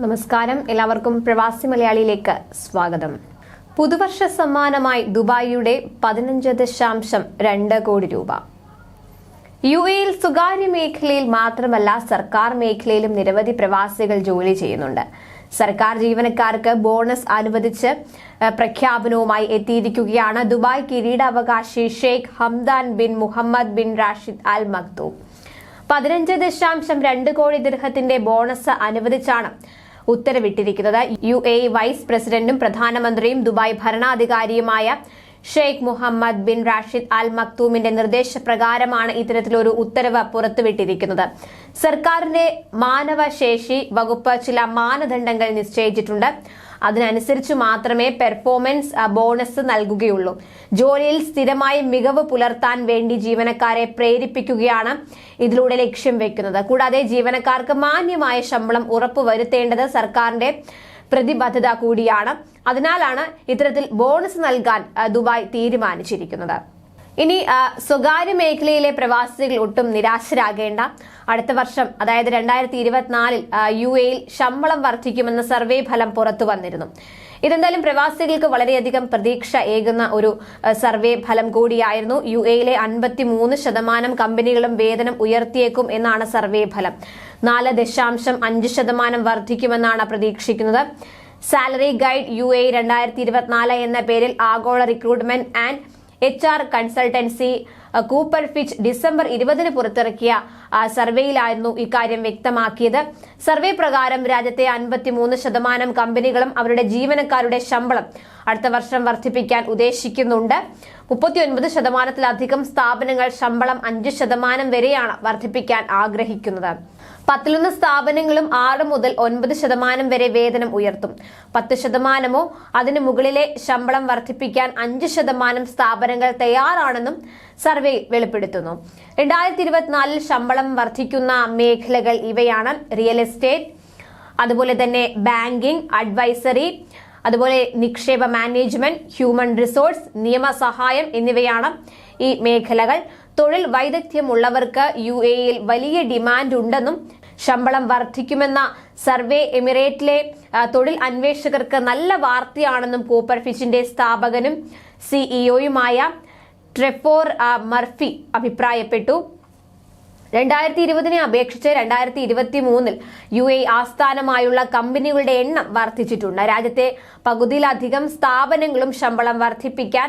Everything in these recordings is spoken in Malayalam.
നമസ്കാരം, എല്ലാവർക്കും പ്രവാസി മലയാളിയിലേക്ക് സ്വാഗതം. പുതുവർഷ സമ്മാനമായി ദുബായിയുടെ 15.2 കോടി രൂപ. യുഎഇയിൽ സ്വകാര്യ മേഖലയിൽ മാത്രമല്ല സർക്കാർ മേഖലയിലും നിരവധി പ്രവാസികൾ ജോലി ചെയ്യുന്നുണ്ട്. സർക്കാർ ജീവനക്കാർക്ക് ബോണസ് അനുവദിച്ച് പ്രഖ്യാപനവുമായി എത്തിയിരിക്കുകയാണ് ദുബായ് കിരീടാവകാശി Sheikh Hamdan bin Mohammed bin Rashid Al Maktoum. 15.2 crore ദിർഹത്തിന്റെ ബോണസ് അനുവദിച്ചാണ് ഉത്തരവിട്ടിരിക്കുന്നത്. യുഎഇ വൈസ് പ്രസിഡന്റും പ്രധാനമന്ത്രിയും ദുബായ് ഭരണാധികാരിയുമായ Sheikh Mohammed bin Rashid Al മക്തൂമിന്റെ നിർദ്ദേശപ്രകാരമാണ് ഇത്തരത്തിലൊരു ഉത്തരവ് പുറത്തുവിട്ടിരിക്കുന്നത്. സർക്കാരിന്റെ മാനവശേഷി വകുപ്പ് ചില മാനദണ്ഡങ്ങൾ നിശ്ചയിച്ചിട്ടുണ്ട്. അതിനനുസരിച്ച് മാത്രമേ പെർഫോമൻസ് ബോണസ് നൽകുകയുള്ളൂ. ജോലിയിൽ സ്ഥിരമായി മികവ് പുലർത്താൻ വേണ്ടി ജീവനക്കാരെ പ്രേരിപ്പിക്കുകയാണ് ഇതിലൂടെ ലക്ഷ്യം വെക്കുന്നത്. കൂടാതെ ജീവനക്കാർക്ക് മാന്യമായ ശമ്പളം ഉറപ്പുവരുത്തേണ്ടത് സർക്കാരിന്റെ പ്രതിബദ്ധത കൂടിയാണ്. അതിനാലാണ് ഇത്തരത്തിൽ ബോണസ് നൽകാൻ ദുബായ് തീരുമാനിച്ചിരിക്കുന്നത്. ഇനി സ്വകാര്യ മേഖലയിലെ പ്രവാസികൾ ഒട്ടും നിരാശരാകേണ്ട. അടുത്ത വർഷം, അതായത് 2024 യുഎഇയിൽ ശമ്പളം വർദ്ധിക്കുമെന്ന സർവേ ഫലം പുറത്തു വന്നിരുന്നു. ഇതെന്തായാലും പ്രവാസികൾക്ക് വളരെയധികം പ്രതീക്ഷ ഏകുന്ന ഒരു സർവേ ഫലം കൂടിയായിരുന്നു. യുഎഇയിലെ 53% കമ്പനികളും വേതനം ഉയർത്തിയേക്കും എന്നാണ് സർവേ ഫലം. 4.5% വർദ്ധിക്കുമെന്നാണ് പ്രതീക്ഷിക്കുന്നത്. സാലറി ഗൈഡ് യുഎഇ 2024 എന്ന പേരിൽ ആഗോള recruitment and HR consultancy Cooper Fitch December 20 പുറത്തിറക്കിയ സർവേയിലായിരുന്നു ഇക്കാര്യം വ്യക്തമാക്കിയത്. സർവേ പ്രകാരം രാജ്യത്തെ 53% കമ്പനികളും അവരുടെ ജീവനക്കാരുടെ ശമ്പളം അടുത്ത വർഷം വർദ്ധിപ്പിക്കാൻ ഉദ്ദേശിക്കുന്നുണ്ട്. 39%-ലധികം സ്ഥാപനങ്ങൾ ശമ്പളം 5% വരെയാണ് വർദ്ധിപ്പിക്കാൻ ആഗ്രഹിക്കുന്നത്. 11 സ്ഥാപനങ്ങളും 6 മുതൽ 9% വരെ വേതനം ഉയർത്തും. 10%-മോ അതിനു മുകളിലെ ശമ്പളം വർദ്ധിപ്പിക്കാൻ 5% സ്ഥാപനങ്ങൾ തയ്യാറാണെന്നും സർവേ വെളിപ്പെടുത്തുന്നു. 2024 ശമ്പളം വർദ്ധിക്കുന്ന മേഖലകൾ ഇവയാണ്: റിയൽ എസ്റ്റേറ്റ്, അതുപോലെ തന്നെ ബാങ്കിംഗ്, അഡ്വൈസറി, അതുപോലെ നിക്ഷേപ മാനേജ്മെന്റ്, ഹ്യൂമൻ റിസോഴ്സ്, നിയമസഹായം എന്നിവയാണ് ഈ മേഖലകൾ. തൊഴിൽ വൈദഗ്ധ്യമുള്ളവർക്ക് യുഎഇയിൽ വലിയ ഡിമാൻഡ് ഉണ്ടെന്നും ശമ്പളം വർദ്ധിക്കുമെന്ന സർവേ എമിറേറ്റിലെ തൊഴിൽ അന്വേഷകർക്ക് നല്ല വാർത്തയാണെന്നും കൂപ്പർ ഫിച്ചിന്റെ സ്ഥാപകനും സിഇഒയുമായ ട്രെഫോർ മർഫി അഭിപ്രായപ്പെട്ടു. 2020 അപേക്ഷിച്ച് 2023 യുഎഇ ആസ്ഥാനമായുള്ള കമ്പനികളുടെ എണ്ണം വർദ്ധിച്ചിട്ടുണ്ട്. രാജ്യത്തെ പകുതിയിലധികം സ്ഥാപനങ്ങളും ശമ്പളം വർദ്ധിപ്പിക്കാൻ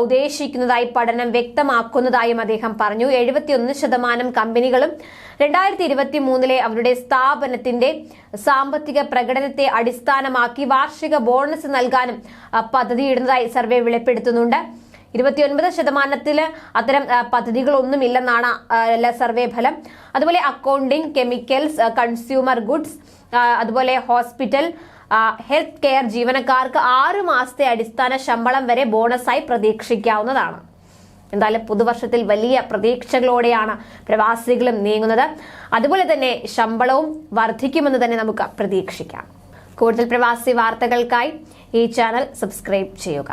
ഉദ്ദേശിക്കുന്നതായി പഠനം വ്യക്തമാക്കുന്നതായും അദ്ദേഹം പറഞ്ഞു. 71% കമ്പനികളും 2023 അവരുടെ സ്ഥാപനത്തിന്റെ സാമ്പത്തിക പ്രകടനത്തെ അടിസ്ഥാനമാക്കി വാർഷിക ബോണസ് നൽകാനും പദ്ധതിയിടുന്നതായി സർവേ വെളിപ്പെടുത്തുന്നുണ്ട്. 29% അത്തരം പദ്ധതികളൊന്നുമില്ലെന്നാണ് സർവേ ഫലം. അതുപോലെ അക്കൗണ്ടിംഗ്, കെമിക്കൽസ്, കൺസ്യൂമർ ഗുഡ്സ്, അതുപോലെ ഹോസ്പിറ്റൽ, ഹെൽത്ത് കെയർ ജീവനക്കാർക്ക് 6 മാസത്തെ അടിസ്ഥാന ശമ്പളം വരെ ബോണസായി പ്രതീക്ഷിക്കാവുന്നതാണ്. എന്തായാലും പുതുവർഷത്തിൽ വലിയ പ്രതീക്ഷകളോടെയാണ് പ്രവാസികളും നീങ്ങുന്നത്. അതുപോലെ തന്നെ ശമ്പളവും വർദ്ധിക്കുമെന്ന് തന്നെ നമുക്ക് പ്രതീക്ഷിക്കാം. കൂടുതൽ പ്രവാസി വാർത്തകൾക്കായി ഈ ചാനൽ സബ്സ്ക്രൈബ് ചെയ്യുക.